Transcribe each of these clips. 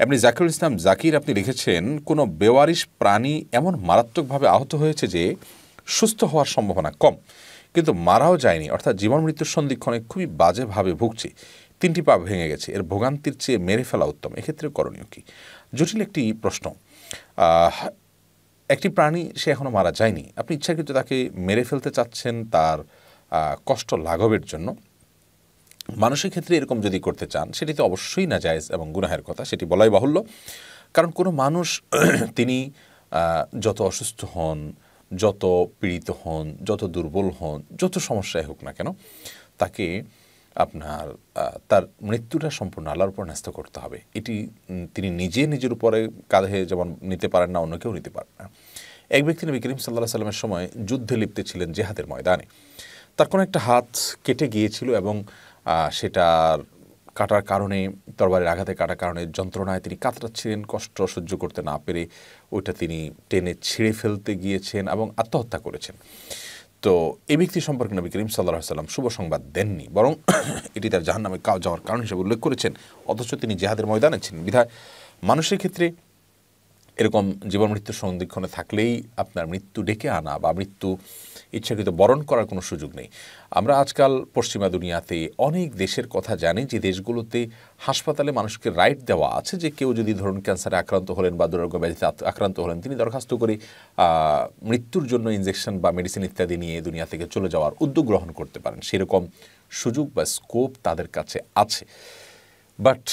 এমনি জাকিরুল ইসলাম জাকির আপনি লিখেছেন, কোনো বেওয়ারিশ প্রাণী এমন মারাত্মকভাবে আহত হয়েছে যে সুস্থ হওয়ার সম্ভাবনা কম, কিন্তু মারাও যায়নি, অর্থাৎ জীবন মৃত্যুর সন্ধিক্ষণে খুবই বাজেভাবে ভুগছে, 3টি পা ভেঙে গেছে, এর ভোগান্তির চেয়ে মেরে ফেলা উত্তম, এক্ষেত্রে করণীয় কী? জটিল একটি প্রশ্ন। একটি প্রাণী সে এখনও মারা যায়নি, আপনি ইচ্ছাকৃত তাকে মেরে ফেলতে চাচ্ছেন তার কষ্ট লাঘবের জন্য। মানুষের ক্ষেত্রে এরকম যদি করতে চান সেটি তো অবশ্যই নাজায়েজ এবং গুনাহের কথা, সেটি বলাই বাহুল্য। কারণ কোনো মানুষ তিনি যত অসুস্থ হন, যত পীড়িত হন, যত দুর্বল হন, যত সমস্যায় হোক না কেন, তাকে আপনার তার মৃত্যুটা সম্পূর্ণ আল্লাহর উপর ন্যস্ত করতে হবে। এটি তিনি নিজের উপরে কাঁধে যেমন নিতে পারেন না, অন্য কেউ নিতে পারেন না। এক ব্যক্তি নবী করিম সাল্লাল্লাহু আলাইহি সাল্লামের সময় যুদ্ধে লিপ্ত ছিলেন, জিহাদের ময়দানে। তার কোনো একটা হাত কেটে গিয়েছিল এবং সেটার কাটার কারণে, তরবারির আঘাতে কাটার কারণে যন্ত্রণায় তিনি কাতরাচ্ছিলেন, কষ্ট সহ্য করতে না পেরে ওইটা তিনি টেনে ছিঁড়ে ফেলতে গিয়েছেন এবং আত্মহত্যা করেছেন। তো এই ব্যক্তি সম্পর্কে নবী করিম সাল্লাল্লাহু আলাইহি সাল্লাম শুভ সংবাদ দেননি, বরং এটি তার জাহান্নামে যাওয়ার কারণ হিসেবে উল্লেখ করেছেন, অথচ তিনি জিহাদের ময়দানে ছিলেন। বিধায় মানুষের ক্ষেত্রে এরকম জীবন মৃত্যুর সন্ধিক্ষণে থাকলেই আপনার মৃত্যু ডেকে আনা বা মৃত্যু ইচ্ছাকৃত বরণ করার কোনো সুযোগ নেই। আমরা আজকাল পশ্চিমা দুনিয়াতে অনেক দেশের কথা জানি যে দেশগুলোতে হাসপাতালে মানুষকে রাইট দেওয়া আছে যে কেউ যদি ধরুন ক্যান্সারে আক্রান্ত হলেন বা দুরারোগ্য ব্যাধিতে আক্রান্ত হলেন, তিনি দরখাস্ত করে মৃত্যুর জন্য ইনজেকশন বা মেডিসিন ইত্যাদি নিয়ে দুনিয়া থেকে চলে যাওয়ার উদ্যোগ গ্রহণ করতে পারেন। সেরকম সুযোগ বা স্কোপ তাদের কাছে আছে। বাট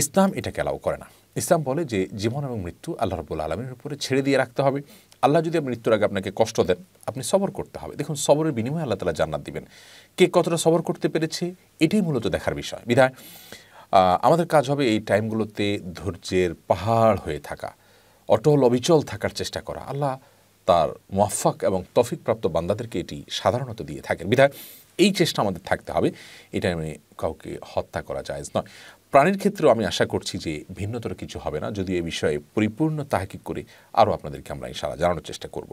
ইসলাম এটাকে অ্যালাউ করে না। ইসলাম বলে যে জীবন এবং মৃত্যু আল্লাহ রাব্বুল আলামিনের উপরে ছেড়ে দিয়ে রাখতে হবে। আল্লাহ যদি মৃত্যুর আগে আপনাকে কষ্ট দেন, আপনি সবর করতে হবে। দেখুন, সবরের বিনিময়ে আল্লাহ তাআলা জান্নাত দিবেন। কে কতটা সবর করতে পেরেছে এটাই মূলত দেখার বিষয়। বিধায় আমাদের কাজ হবে এই টাইমগুলোতে ধৈর্যের পাহাড় হয়ে থাকা, অটল অবিচল থাকার চেষ্টা করা। আল্লাহ তার মুওয়াফফাক এবং তৌফিকপ্রাপ্ত বান্দাদেরকে এটি সাধারণত দিয়ে থাকেন। বিধায় এই চেষ্টা আমাদের থাকতে হবে। এটা আমি কাউকে হত্যা করা জায়েজ নয়। প্রাণীর ক্ষেত্রেও আমি আশা করছি যে ভিন্নতর কিছু হবে না, যদিও এই বিষয়ে পরিপূর্ণ তাহকিক করে আরও আপনাদেরকে আমরা ইনশাআল্লাহ জানানোর চেষ্টা করব।